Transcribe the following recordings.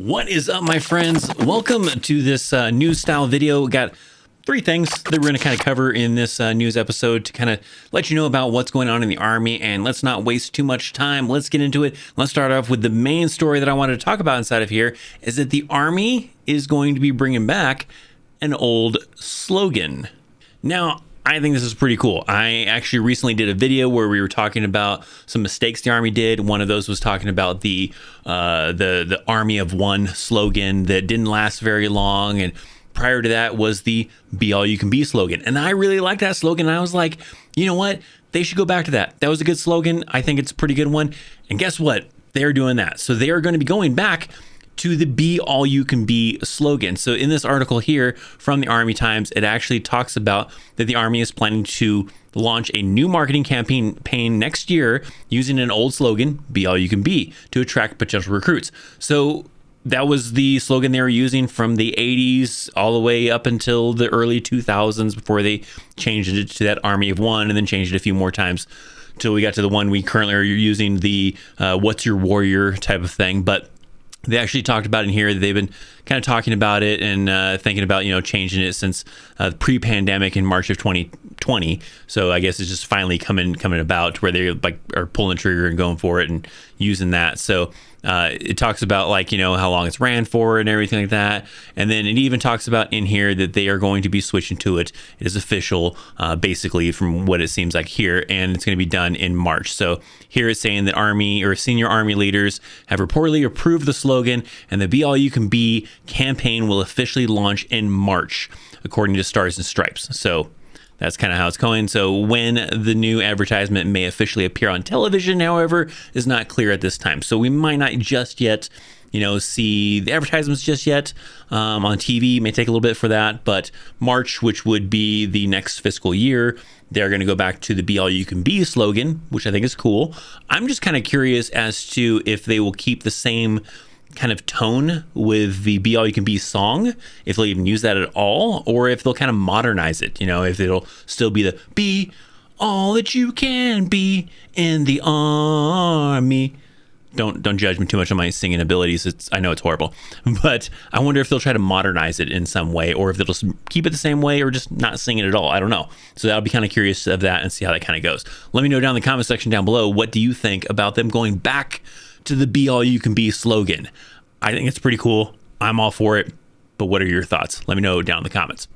What is up, my friends? Welcome to this news style video. We got three things that we're going to kind of cover in this news episode to kind of let you know about what's going on in the Army, and let's not waste too much time. Let's get into it. Let's start off with the main story that I wanted to talk about inside of here is that the Army is going to be bringing back an old slogan. Now, I think this is pretty cool. I actually recently did a video where we were talking about some mistakes the Army did. One of those was talking about the Army of One slogan that didn't last very long, and prior to that was the Be All You Can Be slogan. And I really liked that slogan. And I was like, you know what? They should go back to that. That was a good slogan. I think it's a pretty good one. And guess what? They're doing that. So they are going to be going back to the Be All You Can Be slogan. So in this article here from the Army Times, it actually talks about that the Army is planning to launch a new marketing campaign next year using an old slogan, Be All You Can Be, to attract potential recruits. So that was the slogan they were using from the 80s all the way up until the early 2000s before they changed it to that Army of One and then changed it a few more times until we got to the one we currently are using, the What's Your Warrior type of thing. But they actually talked about in here that they've been kind of talking about it and thinking about, changing it since pre-pandemic in March of 2020. So I guess it's just finally coming about where they are pulling the trigger and going for it and using that. So it talks about how long it's ran for and everything like that. And then it even talks about in here that they are going to be switching to it. It is official, basically, from what it seems like here, and it's going to be done in March. So here it's saying that Army or senior Army leaders have reportedly approved the slogan, and the Be All You Can Be campaign will officially launch in March, according to Stars and Stripes. So that's kind of how it's going. So when the new advertisement may officially appear on television, however, is not clear at this time. So we might not just yet, see the advertisements just yet on TV. It may take a little bit for that, but March, which would be the next fiscal year, they're going to go back to the Be All You Can Be slogan, which I think is cool. I'm just kind of curious as to if they will keep the same kind of tone with the Be All You Can Be song, if they'll even use that at all, or if they'll kind of modernize it, if it'll still be the Be All That You Can Be in the Army. Don't judge me too much on my singing abilities. I know it's horrible, but I wonder if they'll try to modernize it in some way, or if they'll just keep it the same way, or just not sing it at all. I don't know. So I'll be kind of curious of that and see how that kind of goes. Let me know down in the comment section down below, what do you think about them going back to the Be All You Can Be slogan? I think it's pretty cool. I'm all for it. But what are your thoughts? Let me know down in the comments.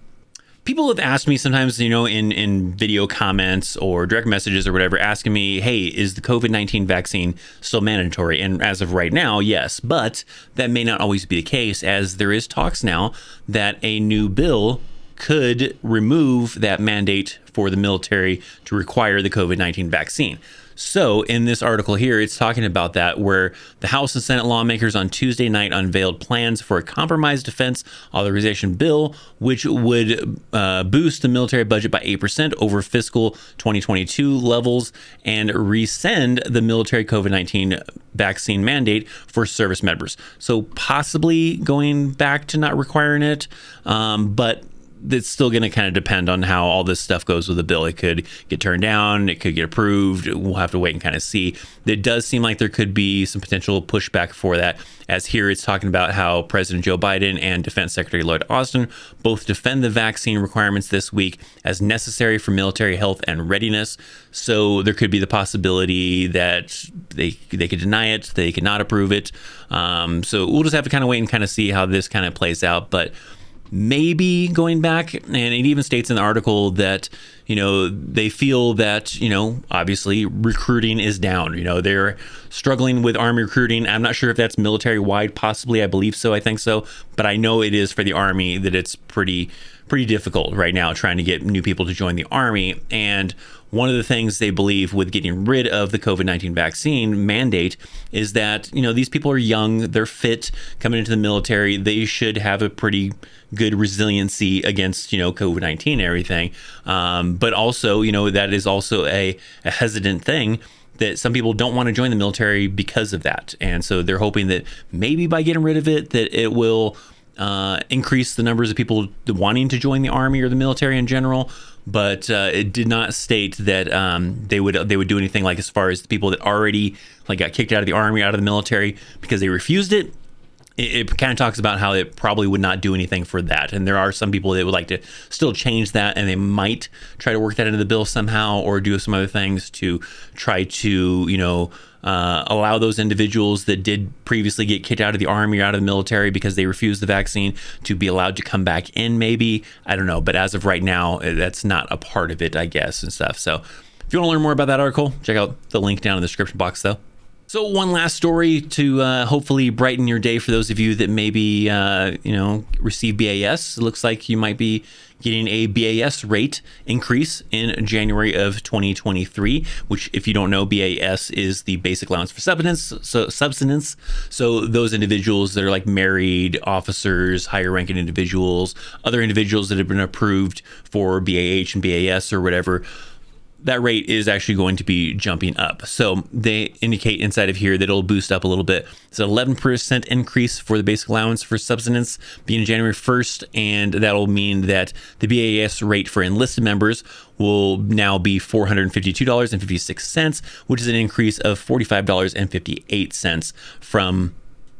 People have asked me sometimes, in video comments or direct messages or whatever, asking me, hey, is the COVID-19 vaccine still mandatory? And as of right now, yes, but that may not always be the case, as there is talks now that a new bill could remove that mandate for the military to require the COVID-19 vaccine. So in this article here, it's talking about that, where the House and Senate lawmakers on Tuesday night unveiled plans for a compromise defense authorization bill, which would boost the military budget by 8% over fiscal 2022 levels and rescind the military COVID-19 vaccine mandate for service members. So possibly going back to not requiring it, but it's still going to kind of depend on how all this stuff goes with the bill. It could get turned down. It could get approved. We'll have to wait and kind of see. It does seem like there could be some potential pushback for that, as here it's talking about how President Joe Biden and Defense Secretary Lloyd Austin both defend the vaccine requirements this week as necessary for military health and readiness. So there could be the possibility that they could deny it, they could not approve it. So we'll just have to kind of wait and kind of see how this kind of plays out. But maybe going back, and it even states in the article that, they feel that, obviously recruiting is down. They're struggling with Army recruiting. I'm not sure if that's military wide, possibly. I believe so. I think so. But I know it is for the Army, that it's pretty difficult right now trying to get new people to join the Army. And one of the things they believe with getting rid of the COVID-19 vaccine mandate is that, these people are young, they're fit, coming into the military. They should have a pretty good resiliency against, COVID-19 and everything. But also, that is also a hesitant thing, that some people don't want to join the military because of that. And so they're hoping that maybe by getting rid of it, that it will increase the numbers of people wanting to join the Army or the military in general. But it did not state that they would do anything like as far as the people that already got kicked out of the Army, out of the military, because they refused it. it kind of talks about how it probably would not do anything for that. And there are some people that would like to still change that, and they might try to work that into the bill somehow or do some other things to try to, allow those individuals that did previously get kicked out of the Army or out of the military because they refused the vaccine to be allowed to come back in, maybe. I don't know. But as of right now, that's not a part of it, I guess, and stuff. So if you want to learn more about that article, check out the link down in the description box, though. So one last story to hopefully brighten your day for those of you that maybe, receive BAS. It looks like you might be getting a BAS rate increase in January of 2023, which, if you don't know, BAS is the basic allowance for subsistence. So those individuals that are like married, officers, higher ranking individuals, other individuals that have been approved for BAH and BAS or whatever, that rate is actually going to be jumping up. So they indicate inside of here that it'll boost up a little bit. It's an 11% increase for the basic allowance for subsistence beginning January 1st, and that'll mean that the BAS rate for enlisted members will now be $452.56, which is an increase of $45.58 from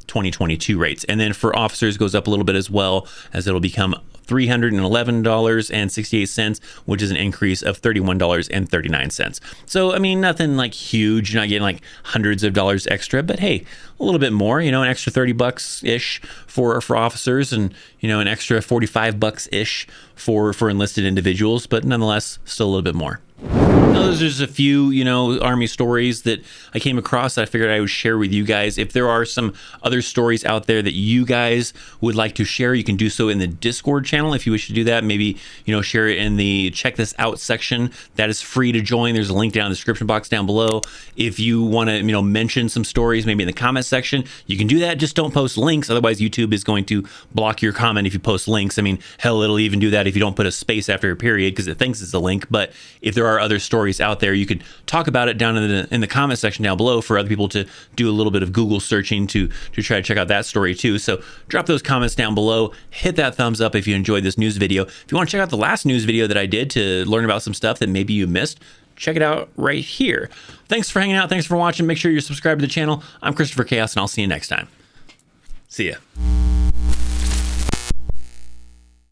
2022 rates. And then for officers goes up a little bit as well, as it'll become $311.68, which is an increase of $31.39. So, I mean, nothing like huge. You're not getting like hundreds of dollars extra, but hey, a little bit more, an extra $30 ish for officers, and, an extra $45 ish for enlisted individuals, but nonetheless, still a little bit more. Now, there's just a few, Army stories that I came across that I figured I would share with you guys. If there are some other stories out there that you guys would like to share, you can do so in the Discord channel if you wish to do that. Maybe, share it in the check this out section. That is free to join. There's a link down in the description box down below. If you want to, mention some stories, maybe in the comment section, you can do that. Just don't post links. Otherwise, YouTube is going to block your comment if you post links. I mean, hell, it'll even do that if you don't put a space after a period because it thinks it's a link. But if there are other stories out there, you could talk about it down in the comment section down below for other people to do a little bit of Google searching to try to check out that story too. So drop those comments down below, hit that thumbs up if you enjoyed this news video. If you want to check out the last news video that I did to learn about some stuff that maybe you missed, check it out right here. Thanks for hanging out. Thanks for watching. Make sure you're subscribed to the channel. I'm Christopher Chaos, and I'll see you next time. See ya.